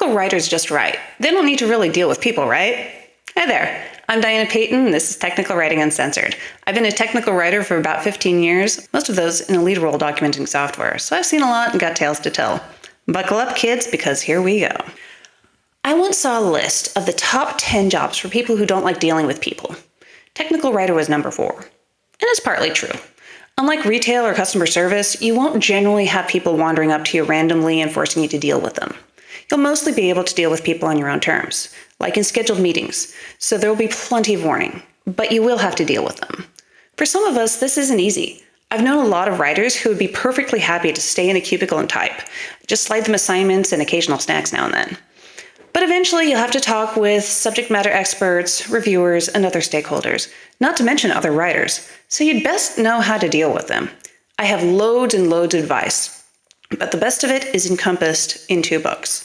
technical writers just write. They don't need to really deal with people, right? Hi there, I'm Payton, and this is Technical Writing Uncensored. I've been a technical writer for about 15 years, most of those in a lead role documenting software, so I've seen a lot and got tales to tell. Buckle up, kids, because here we go. I once saw a list of the top 10 jobs for people who don't like dealing with people. Technical writer was number 4. And it's partly true. Unlike retail or customer service, you won't generally have people wandering up to you randomly and forcing you to deal with them. You'll mostly be able to deal with people on your own terms, like in scheduled meetings, so there will be plenty of warning, but you will have to deal with them. For some of us, this isn't easy. I've known a lot of writers who would be perfectly happy to stay in a cubicle and type, just slide them assignments and occasional snacks now and then. But eventually you'll have to talk with subject matter experts, reviewers, and other stakeholders, not to mention other writers, so you'd best know how to deal with them. I have loads and loads of advice, but the best of it is encompassed in 2 books.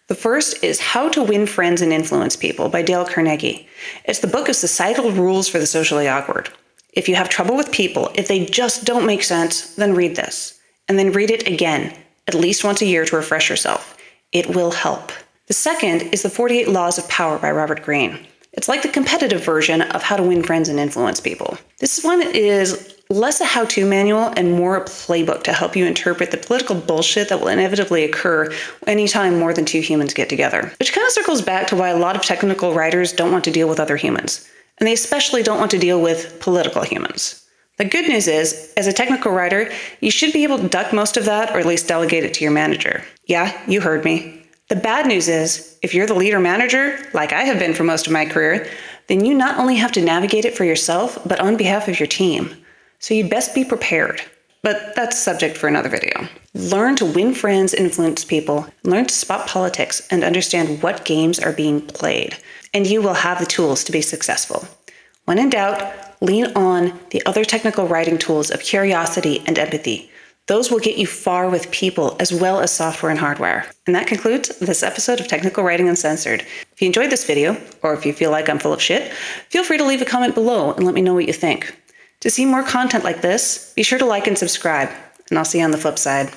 The first is How to Win Friends and Influence People by Dale Carnegie. It's the book of societal rules for the socially awkward. If you have trouble with people, if they just don't make sense, then read this. And then read it again, at least once a year to refresh yourself. It will help. The second is The 48 Laws of Power by Robert Greene. It's like the competitive version of How to Win Friends and Influence People. This one is less a how-to manual and more a playbook to help you interpret the political bullshit that will inevitably occur anytime more than 2 humans get together. Which kind of circles back to why a lot of technical writers don't want to deal with other humans. And they especially don't want to deal with political humans. The good news is, as a technical writer, you should be able to duck most of that or at least delegate it to your manager. Yeah, you heard me. The bad news is, if you're the lead or manager, like I have been for most of my career, then you not only have to navigate it for yourself, but on behalf of your team. So you'd best be prepared. But that's a subject for another video. Learn to win friends, influence people, learn to spot politics, and understand what games are being played. And you will have the tools to be successful. When in doubt, lean on the other technical writing tools of curiosity and empathy. Those will get you far with people as well as software and hardware. And that concludes this episode of Technical Writing Uncensored. If you enjoyed this video, or if you feel like I'm full of shit, feel free to leave a comment below and let me know what you think. To see more content like this, be sure to like and subscribe, and I'll see you on the flip side.